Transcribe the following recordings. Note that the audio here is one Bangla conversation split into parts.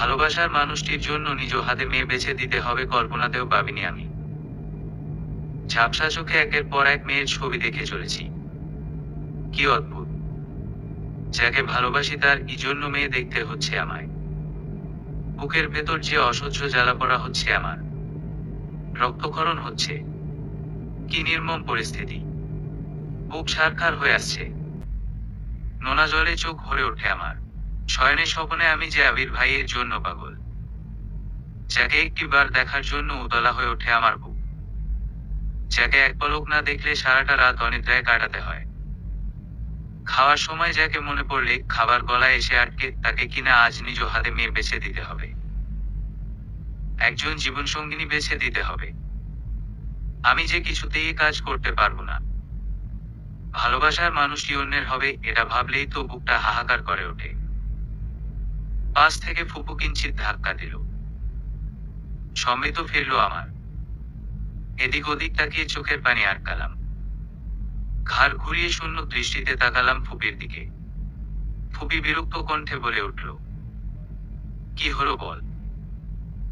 ভালোবাসার মানুষটির জন্য নিজ হাতে মেয়ে বেছে দিতে হবে কল্পনাতেও ভাবিনি আমি। ঝাপসা চোখে একের পর এক মেয়ের ছবি দেখে চলেছি। কি অদ্ভুত! যাকে ভালোবাসি তার এই জন্য মেয়ে দেখতে হচ্ছে আমায়। বুকের ভেতর যে অসহ্য জ্বালা পড়া হচ্ছে আমার। রক্তক্ষরণ হচ্ছে। কি নির্মম পরিস্থিতি! বুক ছারখার হয়ে আসছে। নোনা জলে চোখ ভরে ওঠে আমার। শয়নে স্বপনে আমি যে আবির ভাইয়ের জন্য পাগল। যাকে একটিবার দেখার জন্য উতলা হয়ে ওঠে আমার বুক। যাকে এক পলক না দেখলে সারাটা রাত অনিদ্রায় কাটাতে হয়। খাওয়ার সময় যাকে মনে পড়লে খাবার গলায় এসে আটকে, তাকে কিনা আজ নিজ হাতে মেয়ে বেছে দিতে হবে। একজন জীবনসঙ্গিনী বেছে দিতে হবে। আমি যে কিছুতেই কাজ করতে পারবো না। ভালোবাসার মানুষটি অন্যের হবে এটা ভাবলেই তো বুকটা হাহাকার করে ওঠে। পাশ থেকে ফুপু কিঞ্চিৎ ধাক্কা দিল। সম্মিত ফিরল আমার। এদিক ওদিক তাকিয়ে চোখের পানি আটকালাম। ঘাড় ঘুরিয়ে শূন্য দৃষ্টিতে তাকালাম ফুপির দিকে। ফুপি বিরক্ত কণ্ঠে বলে উঠল, কি হলো বল?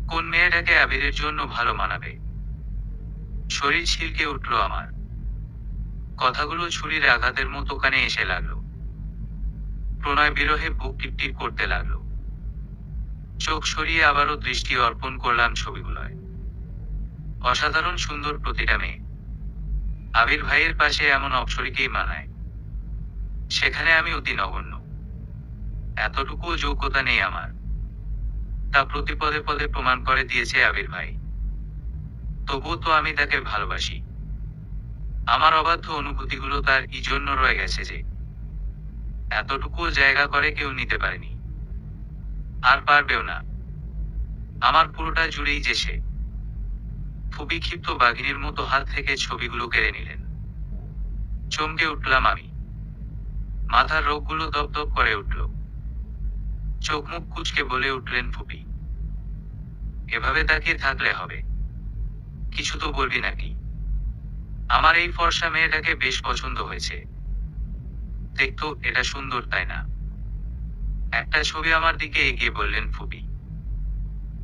কোন মেয়েটাকে আবিরের জন্য ভালো মানাবে? শরীর ছিলকে উঠল আমার। কথাগুলো ছুরির আঘাতের মতো কানে এসে লাগলো। প্রণয় বিরহে বুক টিপটিপ করতে লাগলো। চোখ সরিয়ে আবারও দৃষ্টি অর্পণ করলাম ছবিগুলোয়। অসাধারণ সুন্দর প্রতিটা মেয়ে। আবির ভাইয়ের পাশে এমন অপ্সরীকেই মানায়। সেখানে আমি অতি নগণ্য। এতটুকুও যোগ্যতা নেই আমার। তা প্রতি পদে পদে প্রমাণ করে দিয়েছে আবির ভাই। তবুও তো আমি তাকে ভালোবাসি। আমার অবাধ্য অনুভূতিগুলো তার এই জন্য রয়ে গেছে যে এতটুকুও জায়গা করে কেউ নিতে পারেনি, আর পারবেও না। আমার পুরোটা জুড়েই যে সে। ফুপি ক্ষিপ্ত বাঘিনীর মতো হাত থেকে ছবিগুলো কেড়ে নিলেন। চমকে উঠলাম আমি। মাথার রোগগুলো দপদপ করে উঠল। চোখ মুখ কুঁচকে বলে উঠলেন ফুপি, এভাবে তাকিয়ে থাকলে হবে? কিছু তো বলবি নাকি? আমার এই ফর্সা মেয়েটাকে বেশ পছন্দ হয়েছে। দেখতো এটা সুন্দর, তাই না? একটা ছবি আমার দিকে এগিয়ে বললেন ফুপি।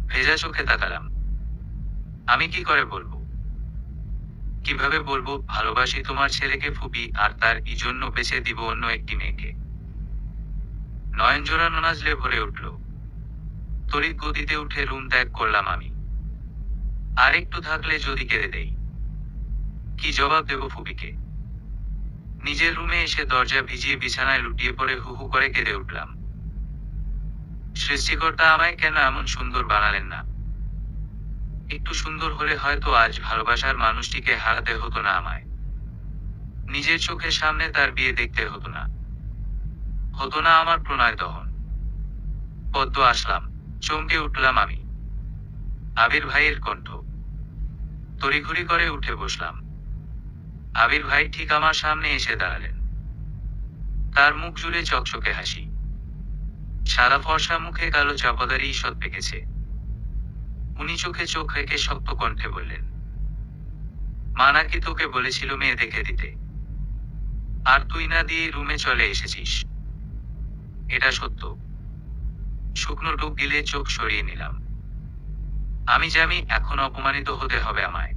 ভেজা চোখে তাকালাম। আমি কি করে বলবো? কিভাবে বলবো ভালোবাসি তোমার ছেলেকে ফুপি, আর তার এই জন্য বেছে দিব অন্য একটি মেয়েকে? নয়ন জোড়ানো নাজলে ভরে উঠল। তড়িৎ গতিতে উঠে রুম ত্যাগ করলাম আমি। আর একটু থাকলে যদি কেঁদে দেই। কি জবাব দেব ফুপিকে? নিজের রুমে এসে দরজা ভিজিয়ে বিছানায় লুটিয়ে পড়ে হু হু করে কেঁদে উঠলাম। সৃষ্টিকর্তা আমায় কেন এমন সুন্দর বানালেন না? একটু সুন্দর হলে হয়তো আজ ভালোবাসার মানুষটিকে হারাতে হতো না আমায়। নিজের চোখের সামনে তার বিয়ে দেখতে হতো না। হতো না আমার প্রণয় দহন। পদ্ম আসলাম। চমকে উঠলাম আমি। আবির ভাইয়ের কণ্ঠ। তড়িঘড়ি করে উঠে বসলাম। আবির ভাই ঠিক আমার সামনে এসে দাঁড়ালেন। তার মুখ জুড়ে চকচকে হাসি। সাদা ফর্সা মুখে কালো চাপাদারি ঈষৎ পেকেছে। উনি চোখে চোখ রেখে শক্ত কণ্ঠে বললেন, মা নাকি তোকে বলেছিল মেয়ে দেখে দিতে, আর তুই না দিয়ে রুমে চলে এসেছিস। এটা সত্য? শুকনো ডুব গিলে চোখ সরিয়ে নিলাম। আমি জানি এখন অপমানিত হতে হবে আমায়।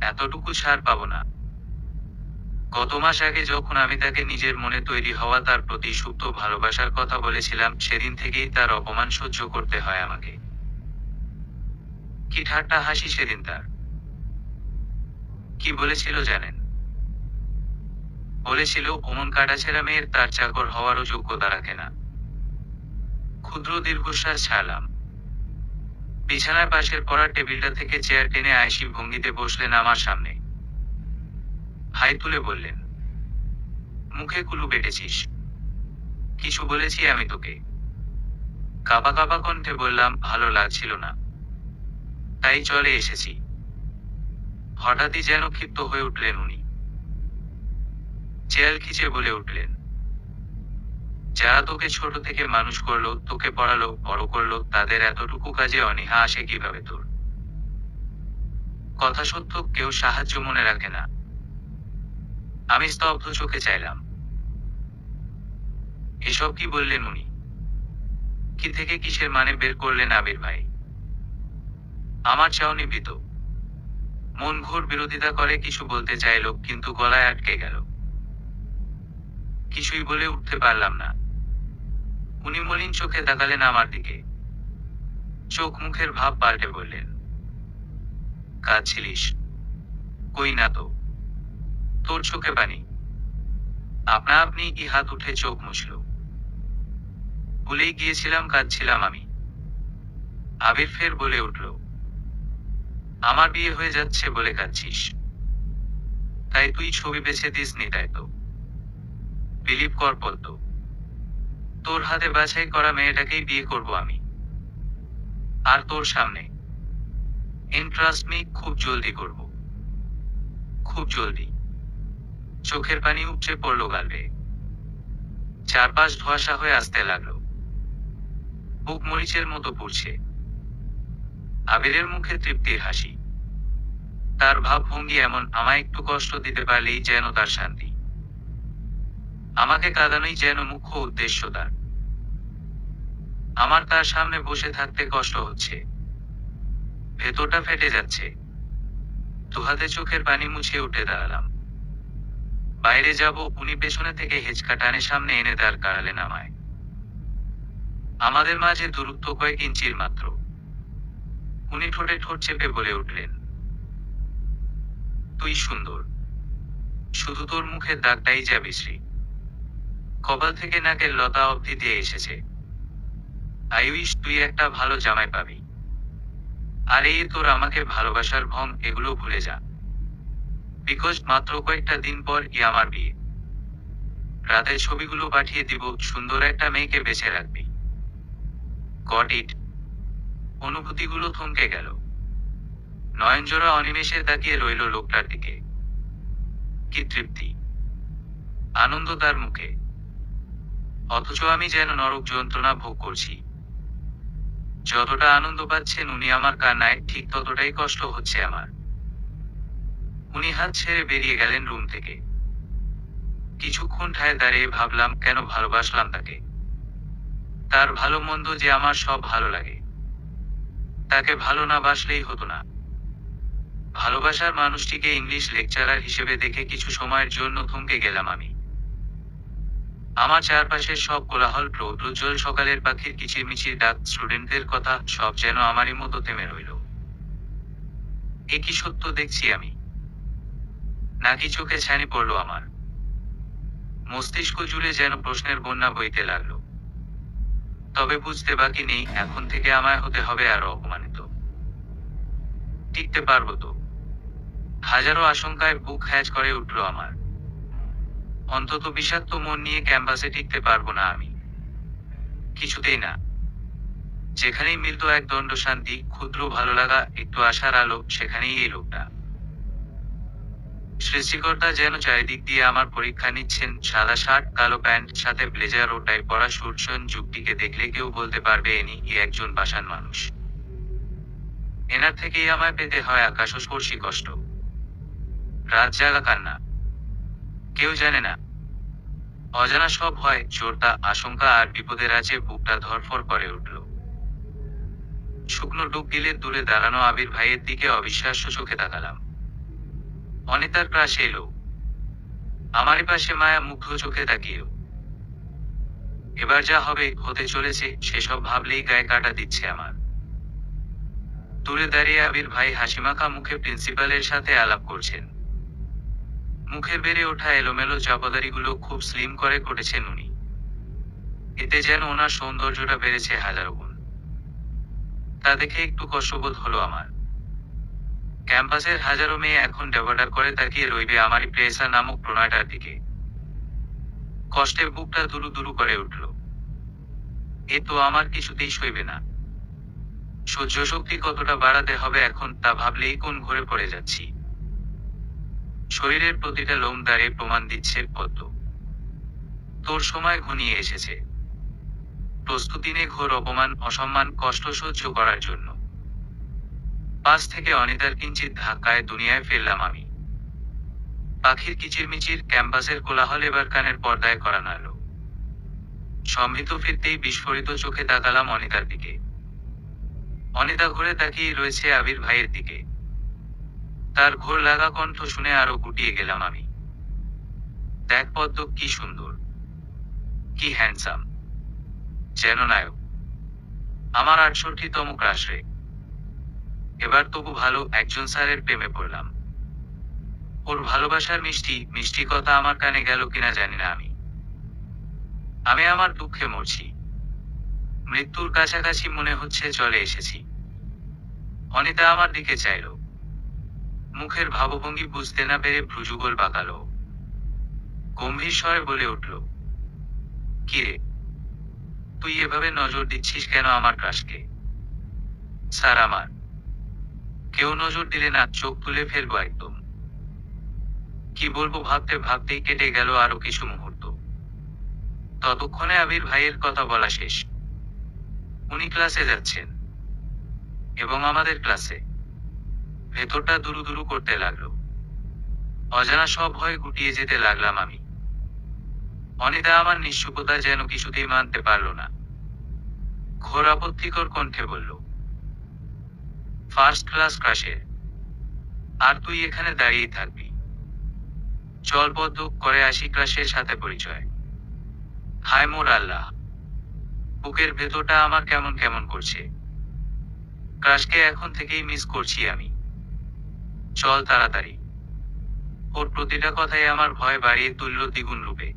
এতটুকু ছাড় পাবো না। গত মাস আগে যখন আমি তাকে নিজের মনে তৈরি হওয়া তার প্রতি সুপ্ত ভালোবাসার কথা বলেছিলাম, সেদিন থেকেই তার অপমান সহ্য করতে হয় আমাকে। কি ঠাট্টা হাসি সেদিন তার! কি বলেছিল জানেন? বলেছিল অমন কাটাছেঁড়া মেয়ের তার চাকর হওয়ারও যোগ্যতা রাখে না। ক্ষুদ্র দীর্ঘশ্বাস ছাড়লাম। বিছানার পাশের পড়ার টেবিলটা থেকে চেয়ার টেনে আয়েশি ভঙ্গিতে বসলেন আমার সামনে। হাই তুলে বললেন, মুখে কুলু বেটেছিস? কিছু বলেছি আমি তোকে? কাঁপা কাঁপা কণ্ঠে বললাম, ভালো লাগছিল না, তাই চলে এসেছি। হঠাৎই যেন ক্ষিপ্ত হয়ে উঠলেন উনি। চেয়ার খিচে বলে উঠলেন, যারা তোকে ছোট থেকে মানুষ করলো, তোকে পড়ালো, বড় করলো, তাদের এতটুকু কাজে অনীহা আসে কিভাবে তোর? কথা সত্য, কেউ সাহায্য মনে রাখে না। আমি স্তব্ধ চোখে চাইলাম। এসব কি বললেন উনি? কি থেকে কিসের মানে বের করলেন আবির ভাই? আমার চাউনি ভীত। মন ঘোর বিরোধিতা করে কিছু বলতে চাইল, কিন্তু গলায় আটকে গেল। কিছুই বলে উঠতে পারলাম না। উনি মলিন চোখে তাকালেন আমার দিকে। চোখ মুখের ভাব পাল্টে বললেন, কাঁদছিলিস? কই না তো। তোর চোখে পানি। আপনা আপনি কি হাত উঠে চোখ মুছল। ভুলেই গিয়েছিলাম কাঁদছিলাম আমি। আবির ফের বলে উঠল, আমার বিয়ে হয়ে যাচ্ছে বলে কাঁদছিস? তাই তুই ছবি বেছে দিসনি, তাই তো? বিলিভ কর পদ্ম, তোর হাতে বাছাই করা মেয়েটাকেই বিয়ে করব আমি। আর তোর সামনে। ট্রাস্ট মি, খুব জলদি করব। খুব জলদি। চোখের পানি উপচে পড়ল গালে। চারপাশ ধোঁয়াশা হয়ে আসতে লাগলো। বুক মরিচের মতো পুড়ছে। আবিরের মুখে তৃপ্তির হাসি। তার ভাবভঙ্গি এমন, আমায় একটু কষ্ট দিতে পারলেই যেন তার শান্তি। আমাকে কাঁদানোই যেন মুখ্য উদ্দেশ্য তার। আমার তার সামনে বসে থাকতে কষ্ট হচ্ছে। ভেতরটা ফেটে যাচ্ছে। দুহাতে চোখের পানি মুছে উঠে দাঁড়ালাম। বাইরে যাব, উনি পেছনে থেকে হেঁচকা টানে সামনে এনে দাঁড় করালেন আমায়। আমাদের মাঝে দূরত্ব কয়েক ইঞ্চির মাত্র। উনি ঠোঁটে ঠোঁট চেপে বলে উঠলেন, তুই সুন্দর। শুধু তোর মুখের দাগটাই যা বিশ্রী। কপাল থেকে নাকের লতা অবধি দিয়ে এসেছে। আই উইশ তুই একটা ভালো জামাই পাবি। আর এই তোর আমাকে ভালোবাসার ভং, এগুলো ভুলে যা। বিকজ মাত্র কয়েকটা দিন পর আমার বিয়ে। রাতে ছবিগুলো পাঠিয়ে দিব, সুন্দর একটা মেয়েকে বেছে রাখবি। Got it? অনুভূতিগুলো থমকে গেল। নয়নজোড়া অনিমেষে তাকিয়ে রইল লোকটার দিকে। কি তৃপ্তি, আনন্দ তার মুখে। অথচ আমি যেন নরক যন্ত্রণা ভোগ করছি। যতটা আনন্দ পাচ্ছেন উনি আমার কান্নায়, ঠিক ততটাই কষ্ট হচ্ছে আমার। উনি হাত ছেড়ে বেরিয়ে গেলেন রুম থেকে। কিছুক্ষণ ঠায় দাঁড়িয়ে ভাবলাম, কেন ভালোবাসলাম তাকে। তার ভালো মন্দ যে আমার সব ভালো লাগে। তাকে ভালো না বাসলেই হতো না। ভালোবাসার মানুষটিকে ইংলিশ লেকচারার হিসেবে দেখে কিছু সময়ের জন্য থমকে গেলাম আমি। আমার চারপাশের সব কোলাহল, প্রজ্জ্বল সকালের পাখির কিচিরমিচির ডাক, স্টুডেন্টদের কথা, সব যেন আমারই মতো থেমে রইল। এ কি সত্য দেখছি আমি? নাকি চোখে ছানি পড়ল আমার? মস্তিষ্ক জুড়ে যেন প্রশ্নের বন্যা বইতে লাগলো। তবে বুঝতে বাকি নেই, এখন থেকে আমায় হতে হবে আরো অপমানিত। টিকতে পারবো তো? হাজারো আশঙ্কায় বুক হ্যাজ করে উঠল আমার। অন্তত বিষাক্ত মন নিয়ে ক্যাম্পাসে টিকতে পারবো না আমি। কিছুতেই না। যেখানেই মিলত এক দণ্ড শান্তি, ক্ষুদ্র ভালো লাগা, একটু আশার আলো, সেখানেই এই লোকটা। সৃষ্টিকর্তা যেন চারিদিক দিয়ে আমার পরীক্ষা নিচ্ছেন। সাদা শার্ট, কালো প্যান্ট, সাথে ব্লেজার ও টাই পরা সুরসন যুগটিকে দেখলে কেউ বলতে পারবে এনি একজন পাষাণ মানুষ। এনার থেকেই আমায় পেতে হয় আকাশস্পর্শী কষ্ট, রাত জাগা কান্না। কেউ জানে না। অজানা সব ভয়, চোরতা, আশঙ্কা আর বিপদের আছে বুকটা ধরফর করে উঠল। শুকনো ডুব দিলে দূরে দাঁড়ানো আবির ভাইয়ের দিকে অবিশ্বাস্য চোখে তাকালাম। অনিতার ক্রাশ এলো। আমারই পাশে মায়া মুগ্ধ চোখে তাকিয়েও। এবার যা হবে, হতে চলেছে, সেসব ভাবলেই গায়ে কাটা দিচ্ছে আমার। দূরে দাঁড়িয়ে আবির ভাই হাসিমাখা মুখে প্রিন্সিপালের সাথে আলাপ করছেন। মুখে বেড়ে ওঠা এলোমেলো চাপাদারিগুলো খুব স্লিম করে করেছেন উনি। এতে যেন ওনার সৌন্দর্যটা বেড়েছে হাজারো গুণ। তা দেখে একটু কষ্টবোধ হলো আমার। ক্যাম্পাসের হাজারো মেয়ে এখন ডেবাডার করে তাকিয়ে রইবে আমারই প্রেসা নামক প্রণয়টার দিকে। কষ্টে বুকটা দুরু দুরু করে উঠল। এ তো আমার কিছুতেই সইবে না। সহ্য শক্তি কতটা বাড়াতে হবে এখন, তা ভাবলেই কোন ঘরে পড়ে যাচ্ছি। শরীরের প্রতিটা লোম দাঁড়িয়ে প্রমাণ দিচ্ছে, পদ্ম, তোর সময় ঘনিয়ে এসেছে। প্রস্তুতি নে ঘোর অপমান, অসম্মান, কষ্ট সহ্য করার জন্য। পাশ থেকে অনিতার কিঞ্চিত ধাক্কায় দুনিয়ায় ফেললাম আমি। পাখির কিচিরমিচির, ক্যাম্পাসের কোলাহল এবার কানের পর্দায় করা নাড়ল। সম্মিত ফিরতেই বিস্ফোরিত চোখে তাকালাম অনিতার দিকে। অনিতা ঘুরে তাকিয়ে রয়েছে আবির ভাইয়ের দিকে। তার ঘোর লাগা কণ্ঠ শুনে আরো গুটিয়ে গেলাম আমি। দেখ পদ্ম, কি সুন্দর, কি হ্যান্ডসাম, যেন নায়ক। আমার ৬৮তম ক্রাশ রে। এবার তবু ভালো একজন স্যারের প্রেমে পড়লাম। ওর ভালোবাসার মিষ্টি মিষ্টি কথা আমার কানে গেল কিনা জানি না আমি। আমি আমার দুঃখে মরছি। মৃত্যুর কাছাকাছি মনে হচ্ছে চলে এসেছি। অনিতা আমার দিকে চাইল। মুখের ভাবভঙ্গি বুঝতে না পেরে ভ্রুযুগল বাঁকালো। গম্ভীর স্বরে বলে উঠল, কি রে, তুই এভাবে নজর দিচ্ছিস কেন আমার ক্রাশকে? স্যার, আমার কেউ নজর দিলে না চোখ তুলে ফেলবো একদম। কি বলবো ভাবতে ভাবতেই কেটে গেল আরো কিছু মুহূর্ত। ততক্ষণে আবির ভাইয়ের কথা বলা শেষ। উনি ক্লাসে যাচ্ছেন এবং আমাদের ক্লাসে। ভেতরটা দুরু দুরু করতে লাগলো। অজানা সব ভয় গুটিয়ে যেতে লাগলাম আমি। অনিতা আমার নিশ্চুপতা যেন কিছুতেই মানতে পারল না। ঘোর আপত্তিকর কণ্ঠে বলল, ফার্স্ট ক্লাস ক্রাশের, আর তুই এখানে দাঁড়িয়ে থাকবি? চল পদ্ম, করে আসি ক্রাশের সাথে পরিচয়। হায় মোর আল্লাহ, বুকের ভেতরটা আমার কেমন কেমন করছে। ক্রাশকে এখন থেকেই মিস করছি আমি। চল তাড়াতাড়ি। ওর প্রতিটা কথাই আমার ভয় বাড়িয়ে তুলল দ্বিগুণ রূপে।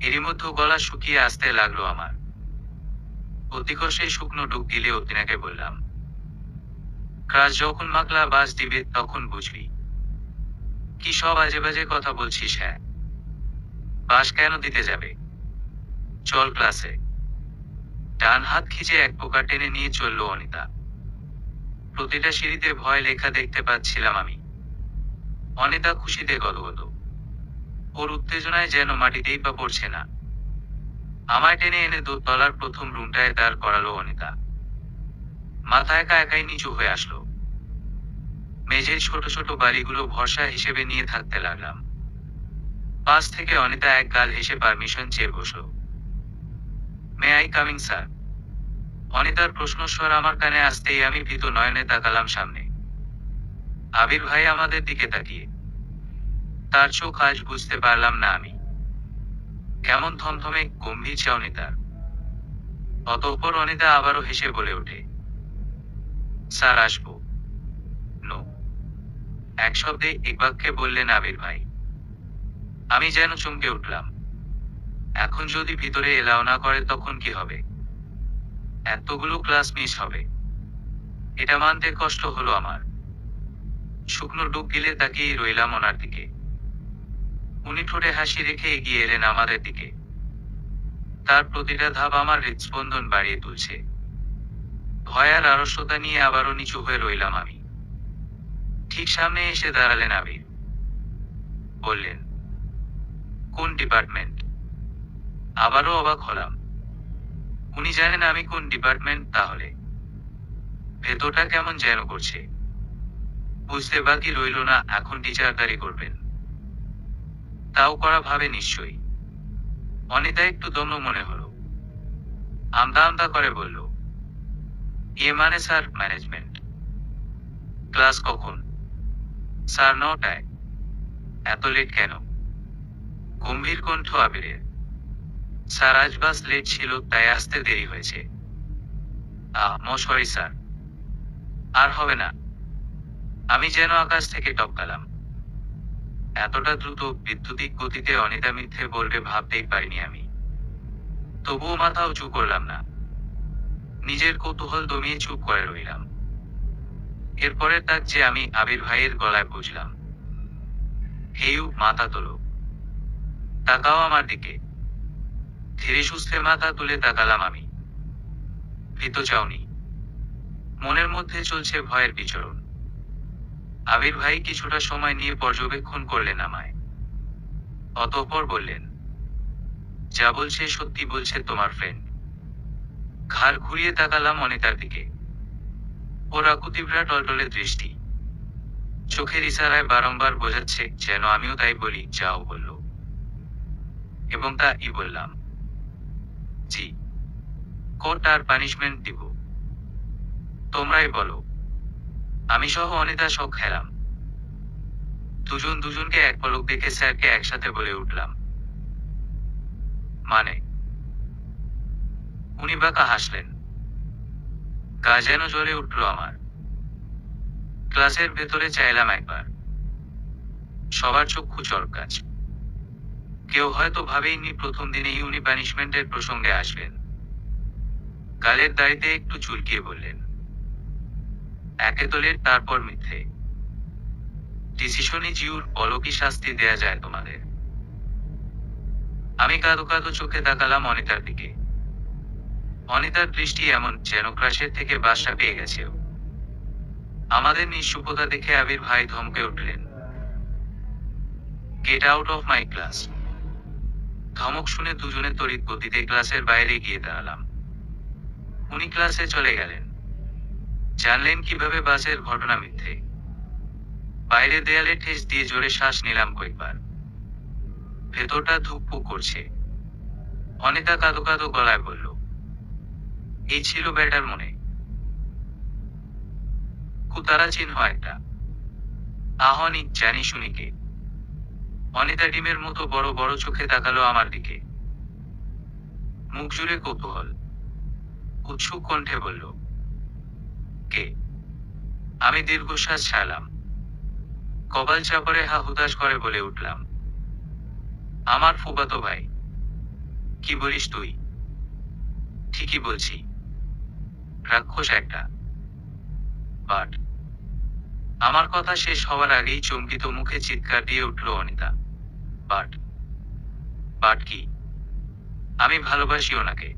এরই মধ্যে গলা শুকিয়ে আসতে লাগলো আমার। অতিকষে শুকনো ডুব দিলে অতিনাকে বললাম, ক্রাশ যখন মাকলা বাস দিবে তখন বুঝবি। কি সব আজে বাজে কথা বলছিস? হ্যাঁ, বাস কেন দিতে যাবে? চল ক্লাসে। ডান হাত খিচে এক পোকা টেনে নিয়ে চলল অনিতা। প্রতিটা সিঁড়িতে ভয় লেখা দেখতে পাচ্ছিলাম আমি। অনিতা খুশিতে গদগদ। ওর উত্তেজনায় যেন মাটিতেই পা পড়ছে না। আমায় টেনে এনে দোতলার প্রথম রুমটায় দাঁড় করালো অনিতা। মাথা একা একাই নিচু হয়ে আসলো। মেঝের ছোট ছোট বাড়িগুলো ভরসা হিসেবে নিয়ে থাকতে লাগলাম। পাশ থেকে অনিতা এক গাল হেসে পারমিশন চেয়ে বসল। May I coming sir? অনিতার প্রশ্নস্বর আমার কানে আসতেই আমি ভীত নয়নে তাকালাম সামনে। আবির ভাই আমাদের দিকে তাকিয়ে। তার চোখ আজ বুঝতে পারলাম না আমি। কেমন থমথমে গম্ভীর চাউনি তার। অতঃপর অনিতা আবারও হেসে বলে ওঠে, স্যার আসবো? নো। এক শব্দে এক বাক্যে বললেন আবির ভাই। আমি যেন চমকে উঠলাম। এখন যদি ভিতরে এলাও না করে তখন কি হবে? এতগুলো ক্লাস মিস হবে। এটা মানতে কষ্ট হলো আমার। শুকনো ডুব গিলে তাকিয়ে রইলাম ওনার দিকে। উনি ঠোঁটে হাসি রেখে এগিয়ে এলেন আমাদের দিকে। তার প্রতিটা ধাপ আমার হৃদস্পন্দন বাড়িয়ে তুলছে। ভয় আর আড়ষ্টতা নিয়ে আবারও নিচু হয়ে রইলাম আমি। ঠিক সামনে এসে দাঁড়ালেন আবির। বললেন, কোন ডিপার্টমেন্ট? আবারও অবাক হলাম। উনি জানেন আমি কোন ডিপার্টমেন্ট তাহলে? ভেতরটা কেমন যেন করছে। বুঝতে বাকি রইল না এখন টিচারদারি করবেন। তাও করা ভাবে নিশ্চয়ই। অনিতা একটু দম্ভ মনে হলো। আমতা আমতা করে বলল, এ মানে স্যার ম্যানেজমেন্ট। ক্লাস কখন? স্যার ৯টায়। এত লেট কেন? গম্ভীর কণ্ঠ আবিরের। স্যার আজ বাস লেট ছিল তাই আসতে দেরি হয়েছে। Sorry sir. আর হবে না। আমি যেন আকাশ থেকে টপকালাম। এতটা দ্রুত বিদ্যুতিক গতিতে অনিতা মিথ্যে বলবে ভাবতেই পারিনি আমি। তবুও মাথা উঁচু করলাম না। নিজের কৌতূহল দমিয়ে চুপ করে রইলাম। এরপরের তাক যে আমি আবির ভাইয়ের গলায় বুঝলাম, হেইউ, মাথা তোলো, তাকাও আমার দিকে। ধীরে সুস্থে মাথা তুলে তাকালাম আমি। ভীত চাউনি। মনের মধ্যে চলছে ভয়ের বিচরণ। আবির ভাই কিছুটা সময় নিয়ে পর্যবেক্ষণ করলেন আমায়। অতঃপর বললেন, যা বলছে সত্যি বলছে তোমার ফ্রেন্ড। ঘাড় ঘুরিয়ে তাকালাম অনিতার দিকে। ওর আকুতিভরা টলটলে দৃষ্টি। চোখের ইশারায় বারংবার বোঝাচ্ছে যেন আমিও তাই বলি যাও বলল। এবং তা ই বললাম। জি। কোর্ট আর পানিশমেন্ট দিব? তোমরাই বলো। আমি সহ অনিতা শক খেলাম। দুজন দুজনকে এক পলক দেখে স্যারকে একসাথে বলে উঠলাম, মানে? উনি বাঁকা হাসলেন। গা যেন জ্বলে উঠল আমার। ক্লাসের ভেতরে চাইলাম একবার। সবার চক্ষু চরকাচ। কেউ হয়তো ভাবেইনি প্রথম দিনেই উনি পানিশমেন্টের প্রসঙ্গে আসবেন। গালের দাড়িতে একটু চুলকিয়ে বললেন, একে তোলের তারপর মিথ্যে। ডিসিশনই জিউর, বলো কি শাস্তি দেয়া যায় তোমাদের? আমি কাঁদো কাঁদো চোখে তাকালাম অনিতার দিকে। অনিতার দৃষ্টি এমন যেন ক্রাশের থেকে বাসা পেয়ে গেছে ও। আমাদের নিঃসুপতা দেখে আবির ভাই ধমকে উঠলেন, get out of my class. ধমক শুনে দুজনে তড়িৎ গতিতে ক্লাসের বাইরে গিয়ে দাঁড়ালাম। উনি ক্লাসে চলে গেলেন। জানলেন কিভাবে বাসের ঘটনা মিথ্যে? বাইরে দেয়ালে ঠেস দিয়ে জোরে শ্বাস নিলাম কয়েকবার। ভেতরটা ধুকপুক করছে। অনিতা কাঁদো কাঁদো গলায় বলল, এই ছিল ব্যাটার মনে। কুতারা চিহ্ন একটা। আহনি জানি শুনিকে। অনিতা ডিমের মতো বড় বড় চোখে তাকালো আমার দিকে। মুখ জুড়ে কৌতূহল। উৎসুক কণ্ঠে বলল, কে? আমি দীর্ঘশ্বাস ছাড়লাম। কপাল চাপড়ে হা হুতাশ করে বলে উঠলাম, আমার ফুফাতো ভাই। কি বলিস তুই? ঠিকই বলছি। রাক্ষস একটা। বাট। আমার কথা শেষ হওয়ার আগেই চমকিত মুখে চিৎকার দিয়ে উঠল অনিতা, বাট? বাট কি? আমি ভালোবাসি ওনাকে।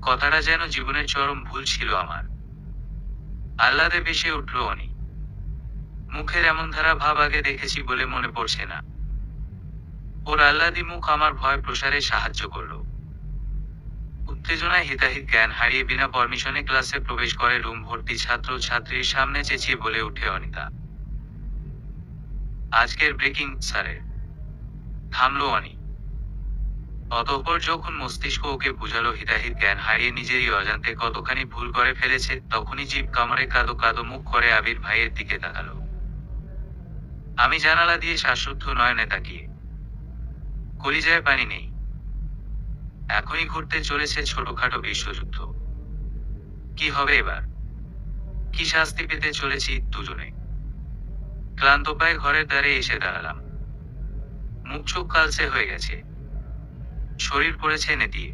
কথাটা যেন জীবনের চরম ভুল ছিল আমার। আহ্লাদে ভেসে উঠল অনি। মুখের এমন ধারা ভাব আগে দেখেছি বলে মনে পড়ছে না। ওর আহ্লাদি মুখ আমার ভয় প্রসারে সাহায্য করল। উত্তেজনায় হিতাহিত জ্ঞান হারিয়ে বিনা পারমিশনে ক্লাসে প্রবেশ করে রুম ভর্তি ছাত্র ছাত্রীর সামনে চেঁচিয়ে বলে উঠে অনিতা, আজকের ব্রেকিং স্যারের। থামল অনি। অতঃপর যখন মস্তিষ্ক ওকে বুঝালো হিতাহিত জ্ঞান হারিয়ে নিজেরই অজান্তে কতখানি ভুল করে ফেলেছে, তখনই জিভ কামড়ে কাঁদো কাঁদো মুখ করে আবির ভাইয়ের দিকে তাকালো। আমি জানালা দিয়ে শ্বাসরুদ্ধ নয়নে তাকিয়ে। কলিজায় পানি নেই। এখনই ঘটতে চলেছে ছোটখাটো বিশ্বযুদ্ধ। কি হবে এবার? কি শাস্তি পেতে চলেছি দুজনে? ক্লান্ত পায়ে ঘরের দ্বারে এসে দাঁড়ালাম। মুখ চোখ কালচে হয়ে গেছে। শরীর পড়েছে নেতিয়ে।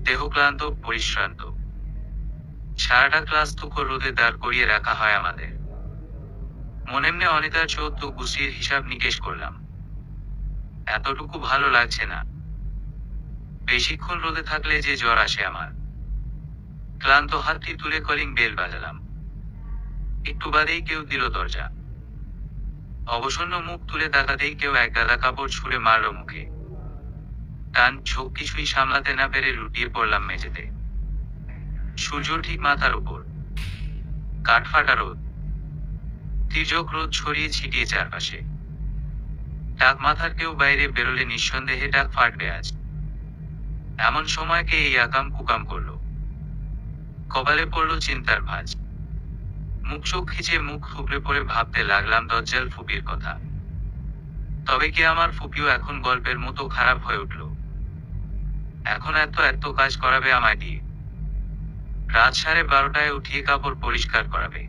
দেহ ক্লান্ত, পরিশ্রান্ত। সারাটা ক্লাস তুখোর রোদে দাঁড় করিয়ে রাখা হয় আমাদের। মনেমনে অনিতার 14 গুছির হিসাব নিকেশ করলাম। এতটুকু ভালো লাগছে না। বেশিক্ষণ রোদে থাকলে যে জ্বর আসে আমার। ক্লান্ত হাতটি তুলে কলিং বেল বাজালাম। একটু বাদেই কেউ দিল দরজা। অবসন্ন মুখ তুলে তাকাতেই কেউ এক গাদা কাপড় ছুঁড়ে মারল মুখে। টান ঝোঁক কিছুই সামলাতে না পেরে লুটিয়ে পড়লাম মেঝেতে। সূর্য ঠিক মাথার উপর। কাঠফাটা রোদ। তির্যক রোদ ছড়িয়ে ছিটিয়ে চারপাশে। টাক মাথার কেউ বাইরে বেরোলে নিঃসন্দেহে টাক ফাটবে আজ। এমন সময়কে এই আকাম কুকাম করল। কপালে পড়ল চিন্তার ভাঁজ। মুখ চোখ খিচে মুখ থুবড়ে পড়ে ভাবতে লাগলাম দজ্জাল ফুপির কথা। তবে কি আমার ফুপিও এখন গল্পের মতো খারাপ হয়ে উঠল? এখন এত এত কাজ করাবে আমায় দিয়ে। রাত 12:30 উঠিয়ে কাপড় পরিষ্কার করাবে,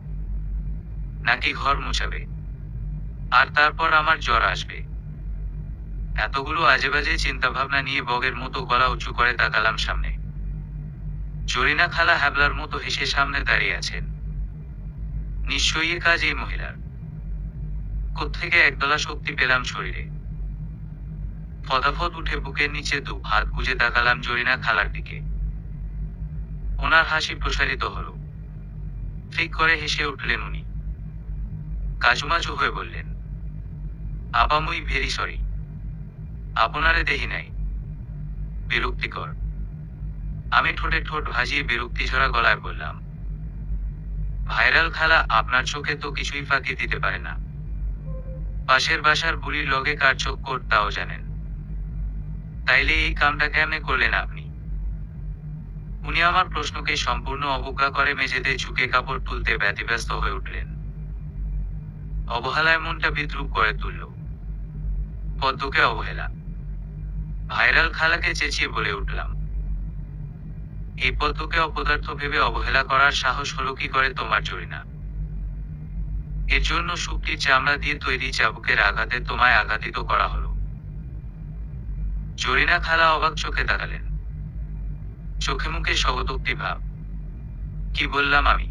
নাকি ঘর মুছাবে? আর তারপর আমার জ্বর আসবে। এতগুলো আজেবাজে চিন্তাভাবনা নিয়ে বগের মতো গলা উঁচু করে তাকালাম সামনে। জরিনা খালা হ্যাবলার মতো হেসে সামনে দাঁড়িয়ে আছেন। নিশ্চয়ই এ কাজ এই মহিলার। কোত্থেকে একদলা শক্তি পেলাম শরীরে। ফটাফট উঠে বুকের নিচে দু হাত গুজে তাকালাম জরিনা খালার দিকে। ওনার হাসি প্রসারিত হলো। ঠিক করে হেসে উঠলেন উনি। কাজুমাজু হয়ে বললেন, আপামুই ভেরি সরি। আপনারে দেহি নাই। বিরক্তিকর। আমি ঠোঁটে ঠোঁট ভাজিয়ে বিরক্তি ঝরা গলায় বললাম, ভাইরাল খালা, আপনার চোখে তো কিছুই ফাঁকি দিতে পারে না। পাশের বাসার বুড়ির লগে কার চোখ কোট তাও জানেন। তাইলে এই কামটা কেমনে করলেন আপনি? উনি আমার প্রশ্নকে সম্পূর্ণ অবজ্ঞা করে মেঝেতে ঝুঁকে কাপড় তুলতে ব্যতিব্যস্ত হয়ে উঠলেন। অবহেলায় মনটা বিদ্রূপ করে তুলল। পদ্মকে অবহেলা! ভাইরাল খালাকে চেঁচিয়ে বলে উঠলাম। এই পদ্মকে অপদার্থ ভেবে অবহেলা করার সাহস হলো কি করে তোমার জরিনা? এর জন্য শুকটির চামড়া দিয়ে তৈরি চাবুকের আঘাতে তোমায় আঘাতিত করা হলো। জরিনা খালা অবাক চোখে তাকালেন। চোখে মুখে স্বগতোক্তি ভাব। কি বললাম আমি?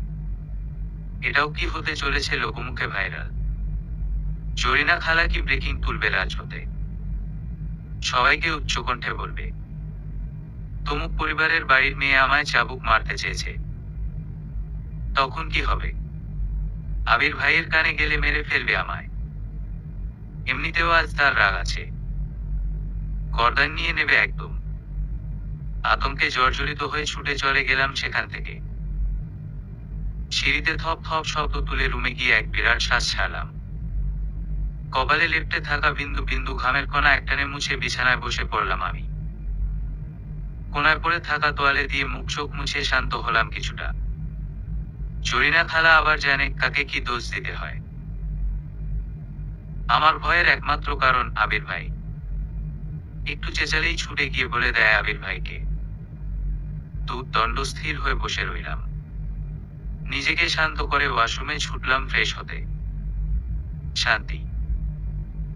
এটাও কি হতে চলেছে লোকমুখে ভাইরাল? জরিনা খালা কি ব্রেকিং তুলবে রাজপথে? সবাইকে উচ্চকণ্ঠে বলবে, তমুক পরিবারের বাড়ির মেয়ে আমায় চাবুক মারতে চেয়েছে। তখন কি হবে? আবির ভাইয়ের কানে গেলে মেরে ফেলবে আমায়। এমনিতেও আজ তার রাগ আছে, গর্দান নিয়ে নেবে একদম। আতঙ্কে জর্জরিত হয়ে ছুটে চলে গেলাম সেখান থেকে। সিঁড়িতে থপ থপ শব্দ তুলে রুমে গিয়ে এক বিরাট শ্বাস ছাড়লাম। কপালে লেপ্টে থাকা বিন্দু বিন্দু ঘামের কণা একটানে মুছে বিছানায় বসে পড়লাম আমি। কোনায় পড়ে থাকা তোয়ালে দিয়ে মুখ চোখ মুছে শান্ত হলাম কিছুটা। জরিনা খালা আবার জানে কাকে কি দোষ দিতে হয়। আমার ভয়ের একমাত্র কারণ আবির ভাই। একটু চেঁচালেই ছুটে গিয়ে বলে দেয় আবির ভাইকে। দণ্ড স্থির হয়ে বসে রইলাম। নিজেকে শান্ত করে ওয়াশরুমে ছুটলাম ফ্রেশ হতে। শান্তি।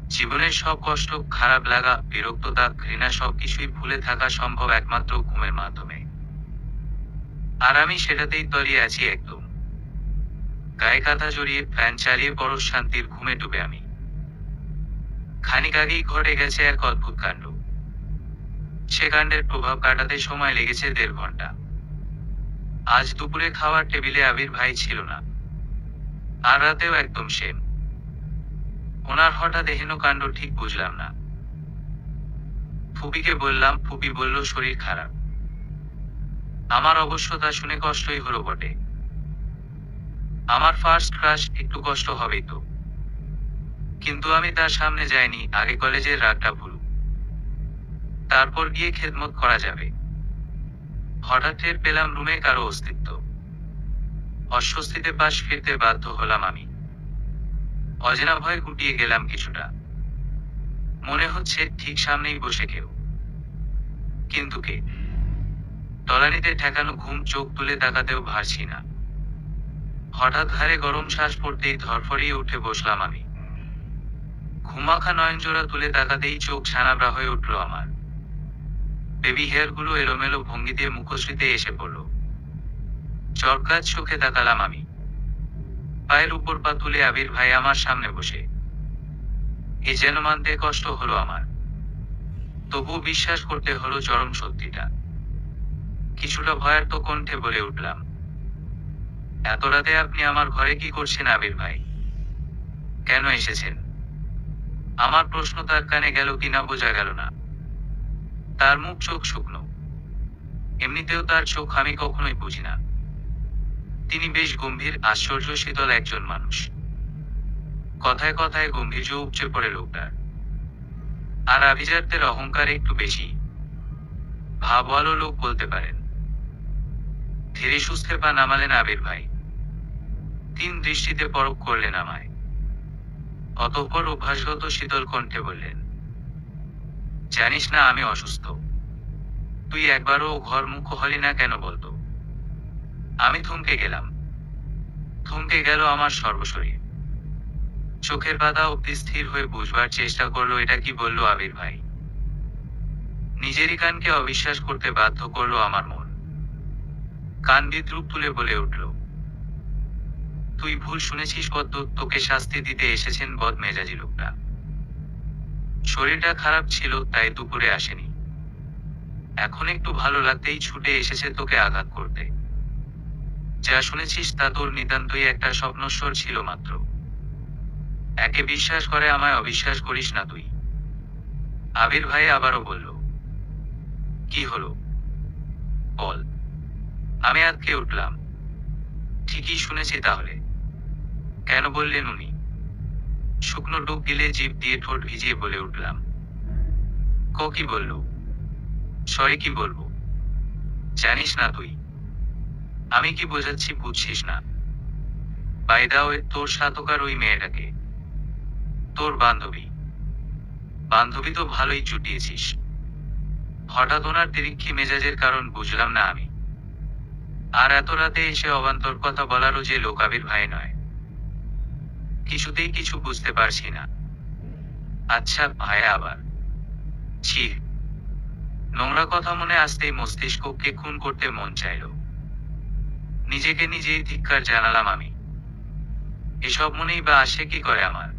জীবনের সব কষ্ট, খারাপ লাগা, বিরক্ততা, ঘৃণা সবকিছুই ভুলে থাকা সম্ভব একমাত্র ঘুমের মাধ্যমে। আর আমি সেটাতেই তলিয়ে আছি একদম। গায়ে কাঁথা জড়িয়ে ফ্যান চালিয়ে বড় শান্তির ঘুমে ডুবে আমি। খানিক আগেই ঘটে গেছে এক অদ্ভুত কাণ্ড। সে কাণ্ডের প্রভাব কাটাতে সময় লেগেছে ১.৫ ঘন্টা। আজ দুপুরে খাওয়ার টেবিলে আবির ভাই ছিল না। আর রাতেও একদম সেম। ওনার হঠাৎ এহেন কাণ্ড ঠিক বুঝলাম না। ফুপিকে বললাম, ফুপি বলল শরীর খারাপ। আমার অবশ্য তা শুনে কষ্টই হলো বটে। আমার ফার্স্ট ক্রাশ, একটু কষ্ট হবেই তো। কিন্তু আমি তার সামনে যাইনি, আগে কলেজের রাগটা ভুল, তারপর গিয়ে খেদমত করা যাবে। হঠাৎ টের পেলাম রুমে কারো অস্তিত্ব। অস্বস্তিতে পাশ ফিরতে বাধ্য হলাম আমি। অজানা ভয় গুটিয়ে গেলাম কিছুটা। মনে হচ্ছে ঠিক সামনেই বসে কেউ। কিন্তু কে? তলানিতে ঠেকানো ঘুম চোখ তুলে তাকাতেও পারছি না। হঠাৎ ঘাড়ে গরম শ্বাস পড়তেই ধরফড়িয়ে উঠে বসলাম আমি। ঘুমাখা নয়নজোড়া তুলে তাকাতেই চোখ ছানাবড়া হয়ে উঠল আমার। বেবি হেয়ারগুলো এলোমেলো ভঙ্গিতে মুখশ্রীতে এসে পড়ল। চরকাজ চোখে তাকালাম আমি। পায়ের উপর পা তুলে আবির ভাই আমার সামনে বসে। এ যেন মানতে কষ্ট হলো আমার। তবুও বিশ্বাস করতে হলো চরম সত্যিটা। কিছুটা ভয়ার্ত কণ্ঠে বলে উঠলাম, এত রাতে আপনি আমার ঘরে কি করছেন আবির ভাই? কেন এসেছেন? আমার প্রশ্ন তার কানে গেল কিনা বোঝা গেল না। তার মুখ চোখ শুকনো। এমনিতেও তার চোখ আমি কখনোই বুঝি না। তিনি বেশ গম্ভীর, আশ্চর্য শীতল একজন মানুষ। কথায় কথায় গম্ভীর্য উপচে পড়ে লোকটার। আর আভিজাত্যের অহংকার একটু বেশি। ভাবওয়ালো লোক বলতে পারেন। ধীরে সুস্থে পা নামালেন আবির ভাই। ৩ দৃষ্টিতে পরখ করলেন আমায়। অতঃপর অভ্যাসগত শীতল কণ্ঠে বললেন, জানিস না আমি অসুস্থ? তুই একবারও ঘর মুখ হলি না কেন বলতো? আমি থমকে গেলাম। থমকে গেল আমার সর্বশরীর। চোখের পাতা অব্দি স্থির হয়ে বুঝবার চেষ্টা করলো এটা কি বলল আবির ভাই। নিজেরই কানকে অবিশ্বাস করতে বাধ্য করলো আমার মন। কান বিদ্রুপ তুলে বলে উঠল, তুই ভুল শুনেছিস পদ্ম, তোকে শাস্তি দিতে এসেছেন বদমেজাজি লোকটা। শরীরটা খারাপ ছিল তাই দুপুরে আসেনি। এখন একটু ভালো লাগতেই ছুটে এসেছে তোকে আঘাত করতে। যা শুনেছিস তা তোর নিতান্তই একটা স্বপ্নস্বর ছিল মাত্র। একে বিশ্বাস করে আমায় অবিশ্বাস করিস না তুই। আবির ভাই আবারও বলল, কি হলো বল। আমি আঁতকে উঠলাম। ঠিকই শুনেছি তাহলে? কেন বললেন উনি? শুকনো ডুব গিলে জিভ দিয়ে ঠোঁট ভিজিয়ে বলে উঠলাম, কি বলল? সরি কি বলবো? জানিস না তুই আমি কি বোঝাচ্ছি বুঝছিস না? বাই দা ওয়ে, তোর সাতকার ওই মেয়েটাকে, তোর বান্ধবী। বান্ধবী তো ভালোই জুটিয়েছিস। হঠাৎ ওনার তিরিক্ষি মেজাজের কারণ বুঝলাম না আমি। আর এত রাতে এসে অবান্তর কথা বলারও যে লোক আবির ভাই নয়। কিছুতেই কিছু বুঝতে পারছি না। আচ্ছা ভাইয়া আবার ছি, নোংরা কথা মনে আসতেই মস্তিষ্ককে খুন করতে মন চাইল। নিজেকে নিজেই ধিক্কার জানালাম আমি। এসব মনেই বা আসে কি করে আমার?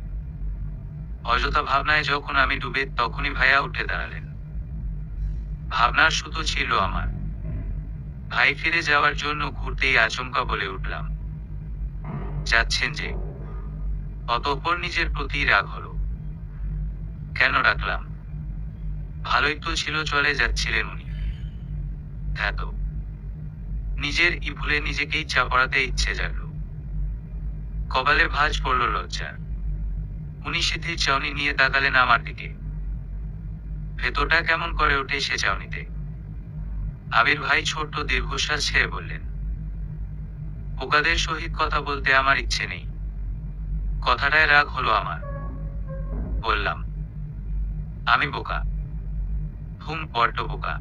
অযথা ভাবনায় যখন আমি ডুবে তখনই ভাইয়া উঠে দাঁড়ালেন। ভাবনার সুতো ছিল আমার। ভাই ফিরে যাওয়ার জন্য ঘুরতেই আচমকা বলে উঠলাম, যাচ্ছেন যে? অতঃপর নিজের প্রতি রাগ হলো। কেন রাখলাম? ভালোই তো ছিল, চলে যাচ্ছিলেন উনি। ধ্যাত, নিজের ভুলে নিজেকেই চাপড়াতে ইচ্ছে জাগলো। কপালে ভাঁজ পড়ল লজ্জার। উনি সিদ্ধির চাউনি নিয়ে তাকালেন আমার দিকে। ভেতরটা কেমন করে ওঠে সে চাউনিতে। আবির ভাই ছোট্ট দীর্ঘশ্বাস ছেড়ে বললেন, বোকাদের সহিত কথা বলতে আমার ইচ্ছে নেই। কথাটায় রাগ হলো আমার। বললাম, আমি বোকা? বড্ড বোকা।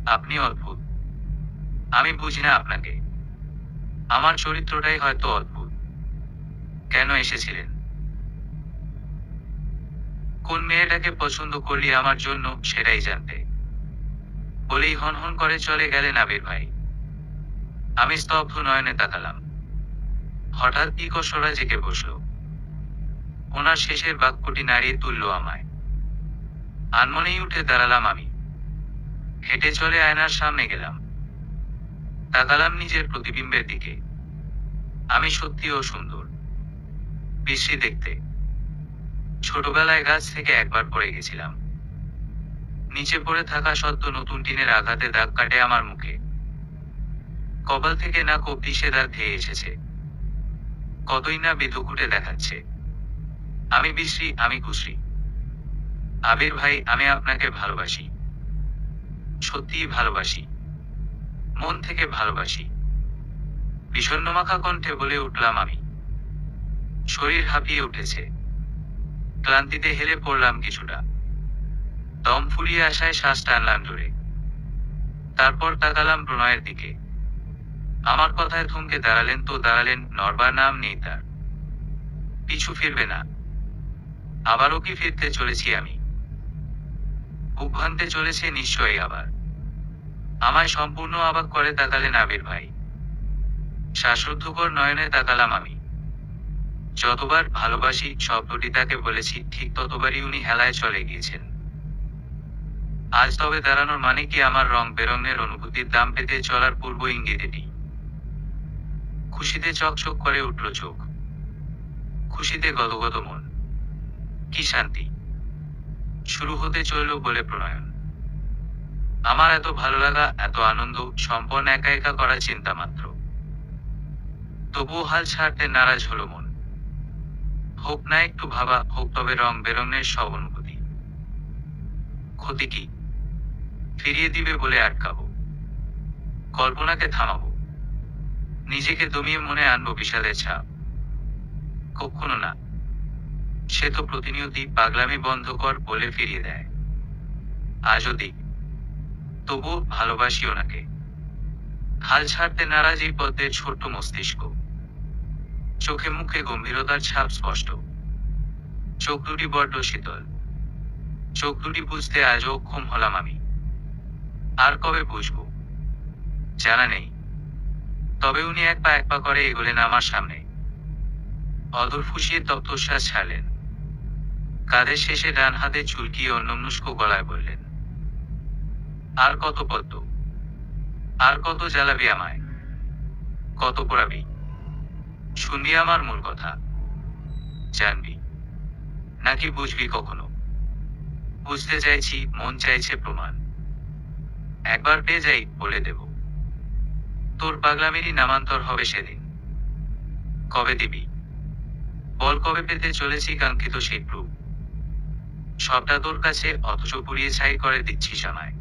আপনি অদ্ভুত। আমি বুঝি না আপনাকে। আমার চরিত্রটাই হয়তো অদ্ভুত। কেন এসেছিলেন? কোন মেয়েটাকে পছন্দ করলি আমার জন্য সেটাই জানতে। বলেই হনহন করে চলে গেলেন আবির ভাই। আমি স্তব্ধ নয়নে তাকালাম। হঠাৎ কি কসরা জেগে বসল। ওনার শেষের বাক্যটি নাড়িয়ে তুলল আমায়। আনমনেই উঠে দাঁড়ালাম আমি। হেঁটে চলে আয়নার সামনে গেলাম। তাকালাম নিজের প্রতিবিম্বের দিকে। আমি সত্যিও সুন্দর। বিশ্রী দেখতে। ছোটবেলায় গাছ থেকে একবার পড়ে গেছিলাম। নিচে পড়ে থাকা সদ্য নতুন টিনের আঘাতে দাগ কাটে আমার মুখে। কপাল থেকে নাক অব্দি সে দাগ ধেয়ে এসেছে। কতই না বিধুকুটে দেখাচ্ছে। আমি বিশ্রী, আমি খুশি। আবির ভাই, আমি আপনাকে ভালোবাসি। সত্যিই ভালোবাসি। মন থেকে ভালোবাসি। বিষণ্ণমাখা কণ্ঠে বলে উঠলাম আমি। শরীর হাঁপিয়ে উঠেছে। ক্লান্তিতে হেলে পড়লাম কিছুটা। দম ফুরিয়ে আসায় শ্বাস টানলাম জোরে। তারপর তাকালাম প্রণয়ের দিকে। আমার কথায় থমকে দাঁড়ালেন তো দাঁড়ালেন, নড়বার নাম নেই তার। পিছু ফিরবে না। আবারও কি ফিরতে চলেছি আমি? বুক ভাঙতে চলেছে নিশ্চয়ই আবার। আমায় সম্পূর্ণ অবাক করে তাকালেন আবির ভাই। শ্বাসরুদ্ধকর নয়নে তাকালাম আমি। যতবার ভালোবাসি শব্দটি তাকে বলেছি ঠিক ততবারই উনি হেলায় চলে গিয়েছেন। আজ তবে দাঁড়ানোর মানে কি আমার রং বেরঙের অনুভূতির দাম পেতে চলার পূর্ব ইঙ্গিত এটি। খুশিতে চকচক করে উঠল চোখ। খুশিতে গদগদ মন। কি শান্তি। শুরু হতে চলল বলে প্রণয়ন। আমার এত ভালো লাগা, এত আনন্দ সম্পন্ন একা একা করা চিন্তা মাত্র। তবুও হাল ছাড়তে নারাজ হলো মন। হোক না একটু ভাবা, হোক তবে রং বেরঙের সব অনুভূতি। ক্ষতি কি? ফিরিয়ে দিবে বলে আটকাবো? কল্পনাকে থামাবো? নিজেকে দমিয়ে মনে আনবো বিষাদের ছাপ? কখনো না। সে তো প্রতিনিয়তই পাগলামি বন্ধ কর বলে ফিরিয়ে দেয়। আজও দিক। তবুও ভালোবাসি ওনাকে। হাল ছাড়তে নারাজ এই পদ্মের ছোট্ট মস্তিষ্ক। চোখে মুখে গম্ভীরতার ছাপ স্পষ্ট। চোখ দুটি বড্ড শীতল। চোখ দুটি বুঝতে আজও অক্ষম হলাম আমি। আর কবে বুঝবো জানা নেই। তবে উনি এক পা করে এগোলেন আমার সামনে। অধর ফুসিয়ে তপ্তশ্বাস ছাড়লেন। কাঁধের শেষে ডান হাতে চুলকিয়ে অন্যমনস্ক গলায় বললেন, আর কত পদ্ম? আর কত জ্বালাবি আমায়? কত পোড়াবি? শুনবি আমার মূল কথা? জানবি নাকি বুঝবি কখনো? বুঝতে চাইছি, মন চাইছে প্রমাণ। একবার পেয়ে যাই, বলে দেব। তোর পাগলামিরই নামান্তর হবে সেদিন। কবে দিবি বল? কবে পেতে চলেছি কাঙ্ক্ষিত সেই প্রুফ? সবটা তোর কাছে, অথচ পুড়িয়ে ছাই করে দিচ্ছিস আমায়।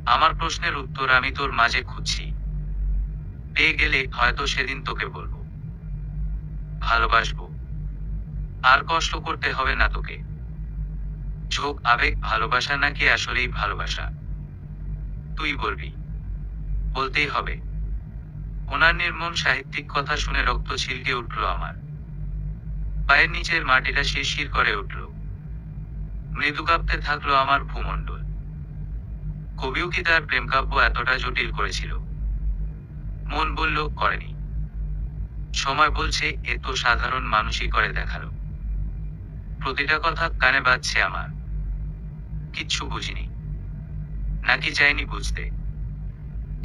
আমার প্রশ্নের উত্তর আমি তোর মাঝে খুঁজছি, পেয়ে গেলে হয়তো সেদিন তোকে বলবো ভালোবাসবো, আর কষ্ট করতে হবে না তোকে। ঝোঁক আবেগ ভালোবাসা নাকি আসলেই ভালোবাসা, তুই বলবি, বলতেই হবে। ওনার নির্মম সাহিত্যিক কথা শুনে রক্ত ছিলকে উঠল আমার, পায়ের নিচের মাটিটা শিরশির করে উঠল, মৃদু কাঁপতে থাকলো আমার ভূমণ্ডল। কবিও কি তার প্রেমকাব্য এতটা জটিল করেছিল? মন বলল করেনি। সময় বলছে এ তো সাধারণ মানুষই করে দেখালো। প্রতিটা কথা কানে বাজছে আমার, কিচ্ছু বুঝিনি, নাকি চাইনি বুঝতে,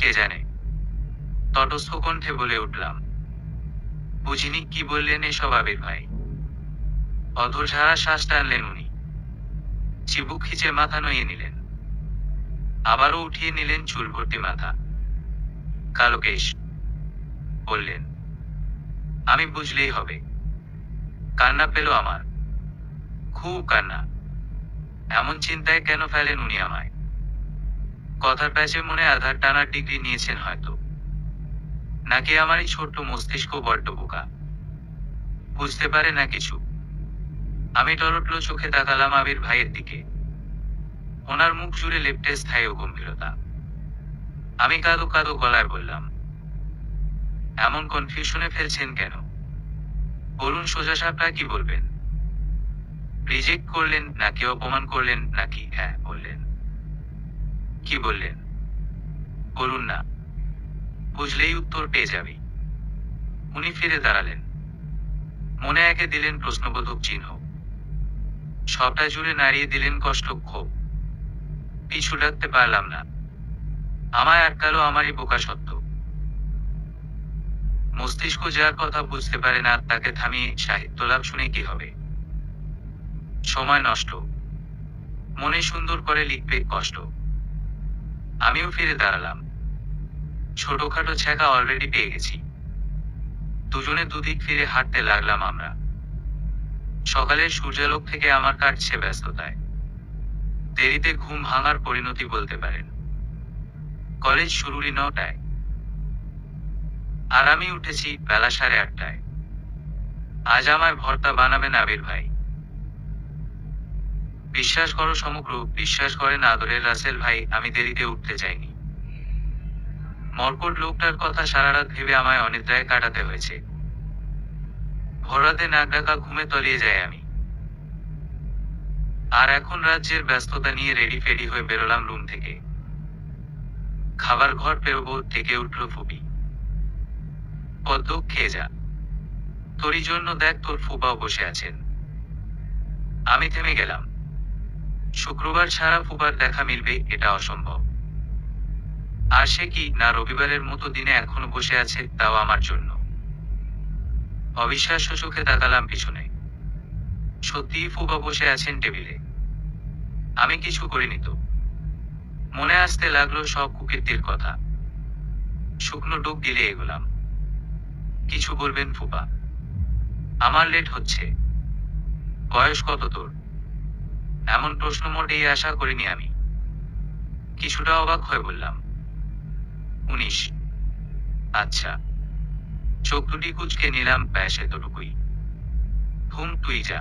কে জানে। তটস্থ কণ্ঠে বলে উঠলাম, বুঝিনি কি বললেন এসব আবির ভাই? অধৈর্যহারা শ্বাস টানলেন উনি, চিবুক খিচে মাথা নইয়ে নিলেন, আবারও উঠিয়ে নিলেন চুল ভর্তি মাথা, কালো কেশ। বললেন, আমি বুঝলেই হবে। কান্না পেল আমার, খুব কান্না। এমন চিন্তায় কেন ফেলেন উনি আমায়? কথার প্যাচে মনে আধার টানার ডিগ্রি নিয়েছেন হয়তো, নাকি আমারই ছোট্ট মস্তিষ্ক বড্ড বোকা, বুঝতে পারে না কিছু। আমি টরটলো চোখে তাকালাম আবির ভাইয়ের দিকে, ওনার মুখ জুড়ে লেপ্টে স্থায়ী গম্ভীরতা। আমি কাঁদো কাঁদো গলায় বললাম, এমন কনফিউশনে ফেলছেন কেন? বলুন সোজাসাপটা কি বলবেন? রিজেক্ট করলেন নাকি অপমান করলেন নাকি হ্যাঁ বললেন? কি বললেন বলুন না, বুঝলেই উত্তর পেয়ে যাবি। উনি ফিরে দাঁড়ালেন, মনে একে দিলেন প্রশ্নবোধক চিহ্ন, সবটা জুড়ে নাড়িয়ে দিলেন কষ্ট ক্ষোভ। পিছু ডাকতে পারলাম না, আমায় আটকালো আমারই বোকা সত্য। মস্তিষ্ক যার কথা বুঝতে পারে না তাকে থামিয়ে সাহিত্য লাভ শুনে কি হবে? সময় নষ্ট, মনে সুন্দর করে লিখবে কষ্ট। আমিও ফিরে দাঁড়ালাম, ছোটখাটো ছ্যাঁকা অলরেডি পেয়ে গেছি। দুজনে দুদিক ফিরে হাঁটতে লাগলাম আমরা। সকালের সূর্যালোক থেকে আমার কাটছে ব্যস্ততায়, দেরিতে ঘুম ভাঙার পরিণতি বলতে পারেন। কলেজ শুরুরই 9টায়, আর আমি উঠেছি বেলা 8:30টায়। আজ আমায় ভর্তা বানাবেন আবির ভাই। বিশ্বাস করো সমগ্র, বিশ্বাস করেন আদরের রাসেল ভাই, আমি দেরিতে উঠতে চাইনি। মর্কট লোকটার কথা সারা রাত ভেবে আমায় অনিদ্রায় কাটাতে হয়েছে। ভোররাতে নাক ডাকা ঘুমে তলিয়ে যায় আমি। আর এখন রাজ্যের ব্যস্ততা নিয়ে রেডি ফেডি হয়ে বেরোলাম রুম থেকে। খাবার ঘর পেরোবো, থেকে উঠল ফুপি। পদ্ম খেয়ে যা, তোরই জন্য দেখ তোর ফুপাও বসে আছেন। আমি থেমে গেলাম। শুক্রবার ছাড়া ফুপার দেখা মিলবে এটা অসম্ভব। আর সে কি না রবিবারের মতো দিনে এখনো বসে আছে, তাও আমার জন্য। অবিশ্বাস্য চোখে তাকালাম পিছনে, সত্যিই ফুপা বসে আছেন টেবিলে। আমি কিছু করিনি তো। মনে আসতে লাগলো সব কুকীর্তির কথা। শুকনো ডুব গিলে এগোলাম। কিছু বলবেন ফুপা? আমার লেট হচ্ছে। বয়স কত তোর? এমন প্রশ্ন মোটেই আশা করিনি আমি। কিছুটা অবাক হয়ে বললাম, 19। আচ্ছা। চোখ দুটি কুঁচকে নিলাম, ব্যাস এতটুকুই। হুম, তুই যা।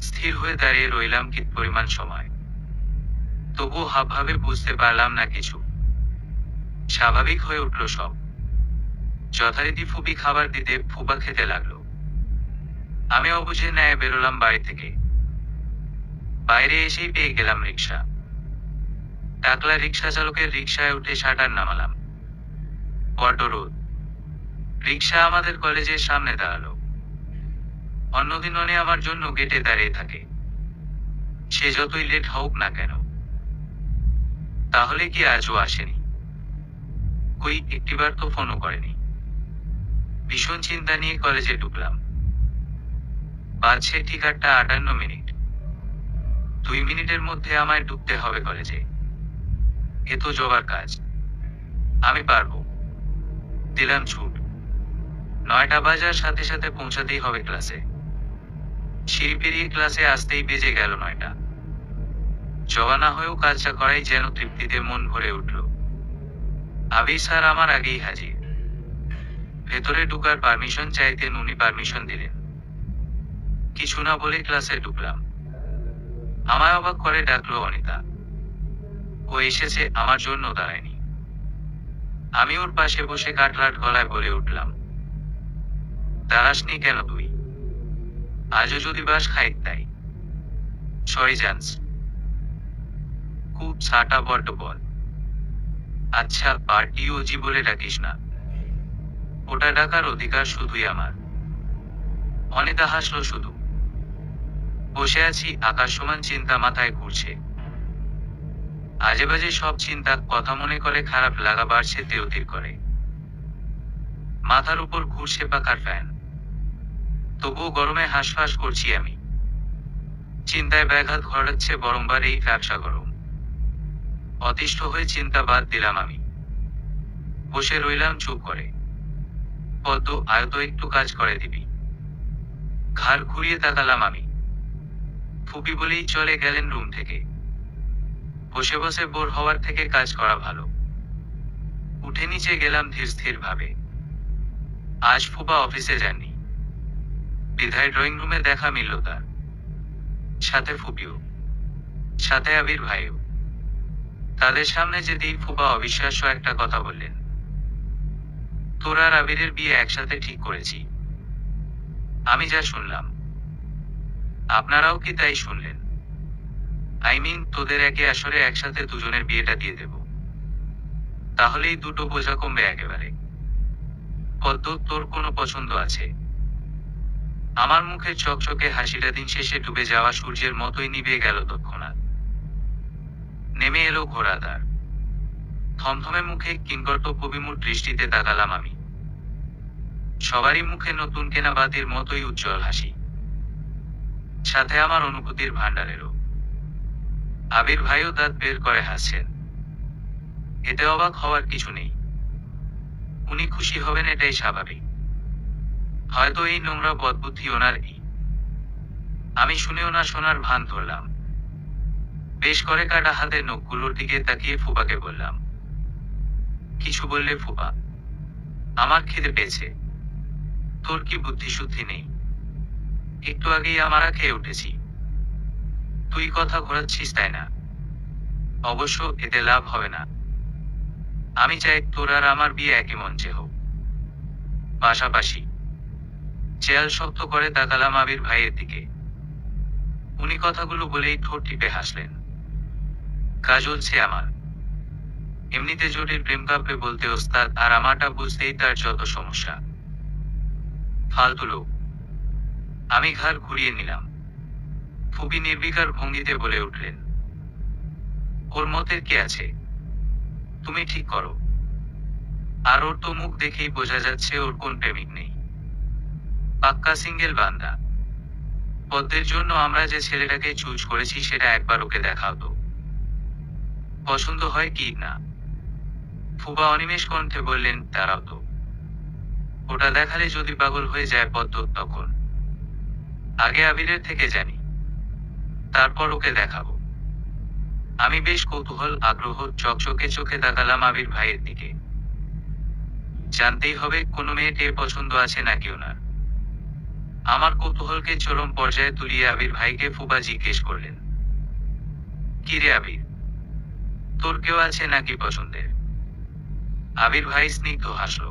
স্থির হয়ে দাঁড়িয়ে রইলাম কিত পরিমাণ সময়, তবুও হাবভাবে বুঝতে পারলাম না কিছু। স্বাভাবিক হয়ে উঠল সব। যথারীতি ফুপি খাবার দিতে ফুপা খেতে লাগলো। আমি অবুঝে ন্যায় বেরোলাম বাড়ি থেকে। বাইরে এসেই পেয়ে গেলাম রিক্সা। টাকলা রিক্সা চালকের রিক্সায় উঠে শাটার নামালাম। বড্ড রোদ। রিক্সা আমাদের কলেজের সামনে দাঁড়ালো। অন্যদিন অনে আমার জন্য গেটে দাঁড়িয়ে থাকে, সে যতই লেট হোক না কেন। তাহলে কি আজও আসেনি? কই, একটিবার তো ফোনও করেনি। ভীষণ চিন্তা নিয়ে কলেজে ঢুকলাম। বাজছে ঠিক 8:58। 2 মিনিটের মধ্যে আমায় ঢুকতে হবে কলেজে। এ তো জবার কাজ, আমি পারবো। দিলাম ছুট। 9টা বাজার সাথে সাথে পৌঁছাতেই হবে ক্লাসে। সিঁড়ি পেরিয়ে ক্লাসে আসতেই বেজে গেল 9টা। জবা না হয়েও কাজটা করাই যেন তৃপ্তিতে মন ভরে উঠল। আবির স্যার আমার আগেই হাজির। ভেতরে ঢুকার পারমিশন চাইতেন, উনি পারমিশন দিলেন। কিছু না বলে ক্লাসে ঢুকলাম। আমায় অবাক করে ডাকলো অনিতা। ও এসেছে, আমার জন্য দাঁড়ায়নি। আমি ওর পাশে বসে কাটলাট গলায় বলে উঠলাম, দাঁড়াসনি কেন তুই? আজও যদি বাস খাই তাই। সরি জানস। খুব ছাটা বড্ড বল। আচ্ছা, পার্টি ওজি বলে ডাকিস না। ওটা ডাকার অধিকার শুধুই আমার। অনিতা হাসলো শুধু। বসে আছি, আকাশ সমান চিন্তা মাথায় ঘুরছে। আজে বাজে সব চিন্তা, কথা মনে করে খারাপ লাগা বাড়ছে তেরোতির করে। মাথার উপর ঘুরছে পাখার ফ্যান, তবুও গরমে হাঁসফাঁস করছি আমি। চিন্তায় ব্যাঘাত ঘটাচ্ছে বরংবার এই ব্যবসা গরম। অতিষ্ঠ হয়ে চিন্তা বাদ দিলাম আমি। বসে রইলাম চুপ করে। পদ্ম, আয়ত একটু কাজ করে দিবি। ঘাড় ঘুরিয়ে তাকালাম আমি। ফুপি বলেই চলে গেলেন রুম থেকে। বসে বসে বোর হওয়ার থেকে কাজ করা ভালো। উঠে নিচে গেলাম ধীর স্থির ভাবে। আজ ফুপা অফিসে যাননি, বিধায় ড্রয়িং রুমে দেখা মিলল তার সাথে। ফুপিও সাথে, আবির ভাইও। তাদের সামনে যেতেই ফুপা অবিশ্বাস্য একটা কথা বললেন, তোর আর আবিরের বিয়ে একসাথে ঠিক করেছি। আমি যা শুনলাম, আপনারাও কি তাই শুনলেন? আই মিন, তোদের একে আসরে একসাথে দুজনের বিয়েটা দিয়ে দেব। তাহলেই দুটো বোঝা কমবে একেবারে। পদ্ম, তোর কোনো পছন্দ আছে? আমার মুখে চকচকে হাসিটা দিন শেষে ডুবে যাওয়া সূর্যের মতোই নিভে গেল তৎক্ষণাৎ। নেমে এলো ঘোড়াদার। থমথমে মুখে কিংকর্তব্যবিমূঢ় দৃষ্টিতে তাকালাম আমি। সবারই মুখে নতুন কেনা বাতির মতোই উজ্জ্বল হাসি, সাথে আমার অনুভূতির ভান্ডারেরও। আবির ভাইও দাঁত বের করে হাসছেন। এতে অবাক হওয়ার কিছু নেই। উনি খুশি হবেন এটাই স্বাভাবিক। হয়তো এই নোংরা বদবুদ্ধি ওনারই। আমি শুনেও না শোনার ভান ধরলাম। বেশ করে কাটা হাতের নখগুলোর দিকে তাকিয়ে ফুপাকে বললাম, কিছু বললে ফুপা? আমার খিদে পেয়েছে। তোর কি বুদ্ধি শুদ্ধি নেই? একটু আগেই আমরা খেয়ে উঠেছি। তুই কথা ঘোরাচ্ছিস তাই না? অবশ্য এতে লাভ হবে না। আমি চাই তোর আর আমার বিয়ে একই মঞ্চে হোক, পাশাপাশি। চেয়াল শক্ত করে তাকালাম আবির ভাইয়ের দিকে। উনি কথাগুলো বলেই ঠোঁট টিপে হাসলেন। কাজ হচ্ছে আমার। এমনিতে জটিল প্রেম কাব্যে বলতে ওস্তাদ, আর আমারটা বুঝতেই তার যত সমস্যা। ফালতু লোক। আমি ঘাড় ঘুরিয়ে নিলাম। ফুপি নির্বিকার ভঙ্গিতে বলে উঠলেন, ওর মতের কে আছে? তুমি ঠিক করো। আর ওর তো মুখ দেখেই বোঝা যাচ্ছে ওর কোন প্রেমিক নেই। পাক্কা সিঙ্গেল বান্দা। পদ্মের জন্য আমরা যে ছেলেটাকে চুজ করেছি সেটা একবার ওকে দেখাও তো, পছন্দ হয় কি না। ফুবা অনিমেষ কণ্ঠে বললেন, তারাও তো। ওটা দেখালে যদি পাগল হয়ে যায় পদ্ম, তখন? আগে আবিরের থেকে জানি, তারপর ওকে দেখাবো। আমি বেশ কৌতূহল আগ্রহ চকচকে চোখে তাকালাম আবির ভাইয়ের দিকে। জানতেই হবে কোনো মেয়েকে পছন্দ আছে নাকি ওনার। আমার কৌতূহলকে চরম পর্যায়ে তুলিয়ে আবির ভাইকে ফুবা জিজ্ঞেস করলেন, কি রে আবির, তোর কেউ আছে নাকি পছন্দের? আবির ভাই স্নিগ্ধ হাসল।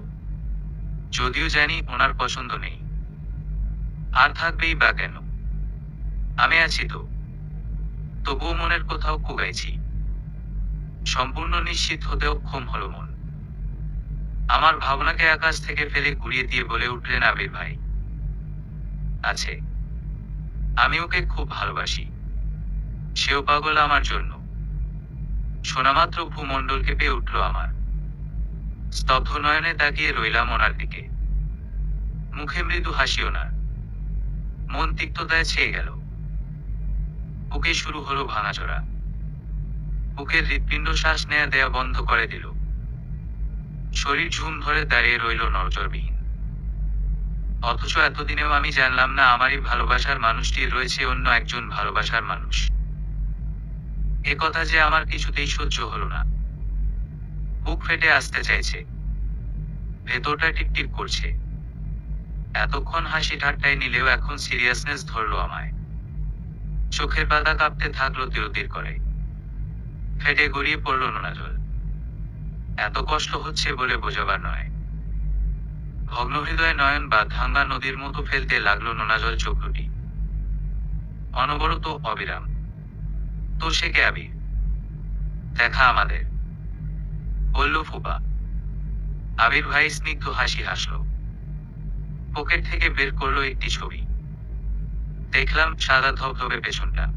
যদিও জানি ওনার পছন্দ নেই, আর থাকবেই বা কেন? আমি আছি তো। তবুও মনের কোথাও কুগাইছি। সম্পূর্ণ নিশ্চিত হতে অক্ষম হলো মন। আমার ভাবনাকে আকাশ থেকে ফেলে ঘুরিয়ে দিয়ে বলে উঠলেন আবির ভাই, আছে। আমি ওকে খুব ভালোবাসি। সেও পাগল আমার জন্য। শোনামাত্র ভূমণ্ডল কেঁপে উঠল আমার। স্তব্ধ নয়নে তাকিয়ে রইলাম ওনার দিকে। মুখে মৃদু হাসি ওনার। মন তিক্ততায় ছেয়ে গেল। বুকে শুরু হলো ভাঙাচোরা। বুকের হৃৎপিণ্ড শ্বাস নেয়া দেয়া বন্ধ করে দিল। শরীর ঝুম ধরে দাঁড়িয়ে রইল নড়চড়বিহীন। অথচ এতদিনেও আমি জানলাম না আমারই ভালোবাসার মানুষটির রয়েছে অন্য একজন ভালোবাসার মানুষ। এ কথা যে আমার কিছুতেই সহ্য হলো না। বুক ফেটে আসতে চাইছে, ভেতরটা টিপটিপ করছে। এতক্ষণ হাসি ঠাট্টায় নিলেও এখন সিরিয়াসনেস ধরলো আমায়। চোখের পাতা কাঁপতে থাকলো তিরতির করে। ফেটে গড়িয়ে পড়ল নোনা জল। এত কষ্ট হচ্ছে বলে বোঝাবার নয়। ভগ্ন হৃদয় নয়ন বা ভাঙ্গা নদীর মতো ফেলতে লাগলো নোনা জল চোখ দুটি। অনবরত, অবিরাম। তো সে কে আবির? দেখা আমাদের, বলল ফুপা। আবির ভাই স্নিগ্ধ হাসি হাসল। পকেট থেকে বের করলো একটি ছবি। দেখলাম সাদা ধবধবে পেছনটা।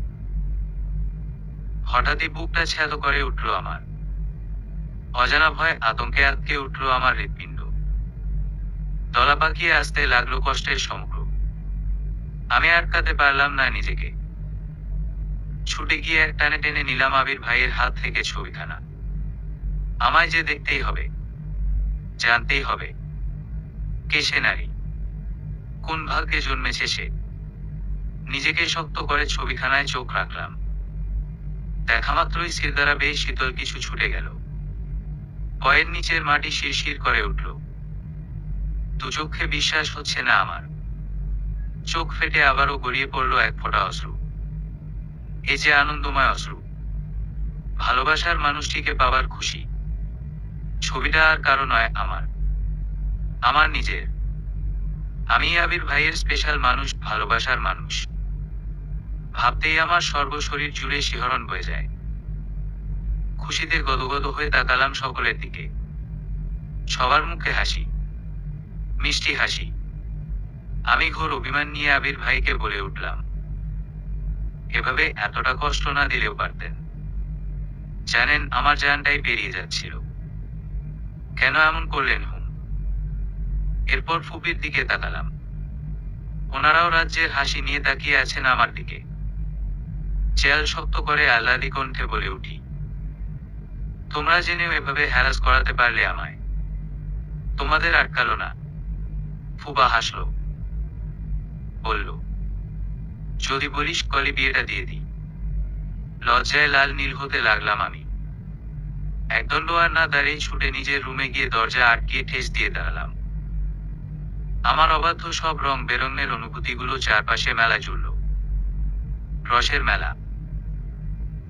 হঠাৎই বুকটা ছ্যাঁতো করে উঠল আমার। অজানা ভয় আতঙ্কে আটকে উঠল আমার হৃৎপিণ্ড। দলা পাকিয়ে আসতে লাগলো কষ্টের সমগ্র। আমি আটকাতে পারলাম না নিজেকে। ছুটে গিয়ে এক টানে টেনে নিলাম আবির ভাইয়ের হাত থেকে ছবিখানা। আমায় যে দেখতেই হবে, জানতেই হবে, কে সে নারী, কোন ভাগ্যে জন্মেছে সে। নিজেকে শক্ত করে ছবিখানায় চোখ রাখলাম। দেখা মাত্রই শিরদাঁড়া বেয়ে শীতল কিছু ছুটে গেল। পায়ের নিচের মাটি শিরশির করে উঠল। দু চোখে বিশ্বাস হচ্ছে না আমার। চোখ ফেটে আবারও গড়িয়ে পড়ল এক ফোঁটা অশ্রু। এ যে আনন্দময় অশ্রু। ভালোবাসার মানুষটিকে পাবার খুশি। ছবিটা আর কারো নয়, আমার, আমার নিজের। আমি আবির ভাইয়ের স্পেশাল মানুষ, ভালোবাসার মানুষ। ভাবতেই আমার সর্বশরীর জুড়ে শিহরণ বয়ে যায়। খুশিতে গদগদ হয়ে তাকালাম সকলের দিকে। সবার মুখে হাসি, মিষ্টি হাসি। আমি ঘোর অভিমান নিয়ে আবির ভাইকে বলে উঠলাম, এভাবে এতটা কষ্ট না দিলেও পারতেন। জানেন আমার জানটাই বেরিয়ে যাচ্ছিল। কেন এমন করলেন হুম? এরপর ফুপির দিকে তাকালাম। ওনারাও রাজ্যের হাসি নিয়ে তাকিয়ে আছেন আমার দিকে। চেয়াল শক্ত করে আহ্লাদি কণ্ঠে বলে উঠি, তোমরা জেনেও এভাবে হ্যারাস করাতে পারলে আমায়। তোমাদের আটকালো না। ফুপা হাসল, বলল, যদি বলিস কলি বিয়েটা দিয়ে দিই। লজ্জায় লাল নীল হতে লাগলাম আমি। একদণ্ড আর না দাঁড়িয়ে ছুটে নিজের রুমে গিয়ে দরজা আটকিয়ে ঠেস দিয়ে দাঁড়ালাম। আমার অবাধ্য সব রং বেরঙের অনুভূতিগুলো চারপাশে মেলা জুড়ল। রসের মেলা।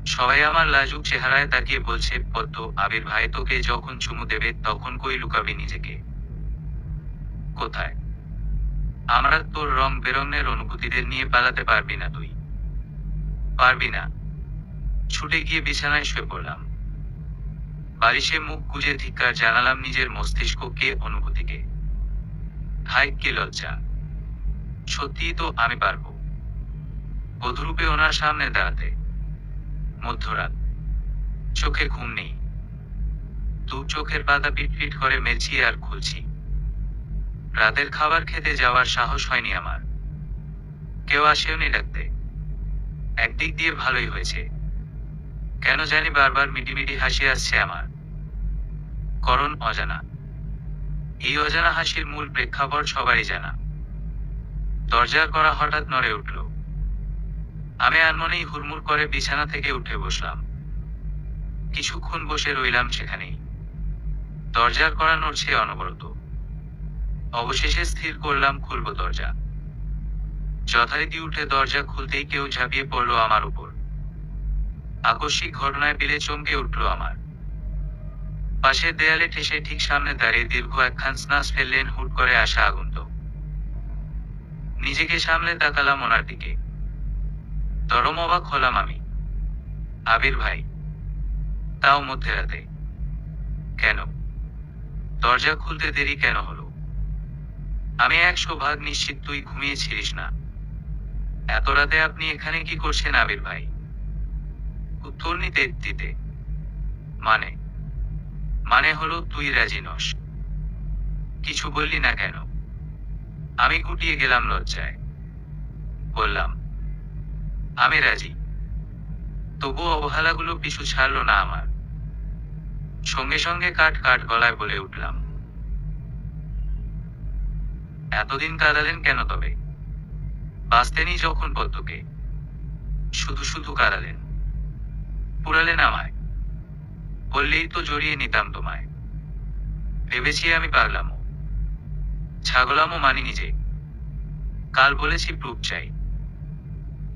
সবাই আমার লাজুক চেহারায় তাকিয়ে বলছে, পদ্ম, আবির ভাই তোকে যখন চুমু দেবে তখন কই লুকাবি নিজেকে? কোথায়? আমরা তোর রং বেরঙের অনুভূতিদের নিয়ে পালাতে পারবি না তুই। পারবি না। ছুটে গিয়ে বিছানায় শুয়ে পড়লাম। বালিশে মুখ গুজে ধিক্কার জানালাম নিজের মস্তিষ্ককে, অনুভূতিকে। হায় কি লজ্জা। সত্যিই তো আমি পারবো বধূরূপে ওনার সামনে দাঁড়াতে। মধ্যরাত। চোখে ঘুম নেই। দু চোখের পাতা পিটপিট করে মেলছি আর খুলছি। রাতের খাবার খেতে যাওয়ার সাহস হয়নি আমার। কেউ আসেওনি ডাকতে। একদিক দিয়ে ভালোই হয়েছে। কেন জানি বারবার মিটিমিটি হাসি আসছে আমার। করণ অজানা। এই অজানা হাসির মূল প্রেক্ষাপট সবারই জানা। দরজার করা হঠাৎ নড়ে উঠল। আমি আনমনেই হুড়মুড় করে বিছানা থেকে উঠে বসলাম। কিছুক্ষণ বসে রইলাম সেখানেই। দরজার করা নড়ছে অনবরত। অবশেষে স্থির করলাম খুলব দরজা। যথারীতি উঠে দরজা খুলতেই কেউ ঝাঁপিয়ে পড়ল আমার উপর। আকস্মিক ঘটনায় পিলে চমকে উঠল আমার। পাশের দেয়ালে ঠেসে ঠিক সামনে দাঁড়িয়ে দীর্ঘ একখান শ্বাস ফেললেন হুট করে আসা আগন্তুক। নিজেকে সামলে তাকালাম ওনার দিকে। চরম অবাক হলাম আমি। আবির ভাই। তাও মধ্যরাতে। কেন? দরজা খুলতে দেরি কেন হলো? আমি 100% নিশ্চিত তুই ঘুমিয়েছিলিস না। এত রাতে আপনি এখানে কি করছেন আবির ভাই? উত্তর নিতে দিতে। মানে? মানে হলো তুই রাজি নস। কিছু বললি না কেন? আমি গুটিয়ে গেলাম লজ্জায়। বললাম, আমি রাজি। তবু অবহেলাগুলো পিছু ছাড়ল না আমার। সঙ্গে সঙ্গে কাট কাট গলায় বলে উঠলাম, এতদিন কাঁদালেন কেন তবে? বাঁচতেনি যখন পদ্মকে। শুধু শুধু কাঁদালেন। পুরালে নামায়, বললেই তো জড়িয়ে নিতাম তোমায়। ভেবেছি আমি পাগলামো, ছাগলামো মানিনি যে। কাল বলেছি প্রুফ চাই,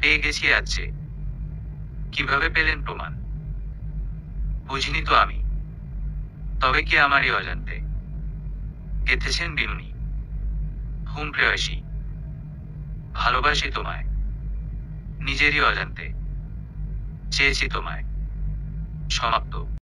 পেয়ে গেছি আজ যে। কিভাবে পেলেন প্রমাণ, বুঝিনি তো আমি। তবে কি আমারই অজান্তে গেঁথেছেন বিনুনি? হুম প্রেয়সী, ভালোবাসি তোমায়, নিজেরই অজান্তে চেয়েছি তোমায়। সমাপ্ত।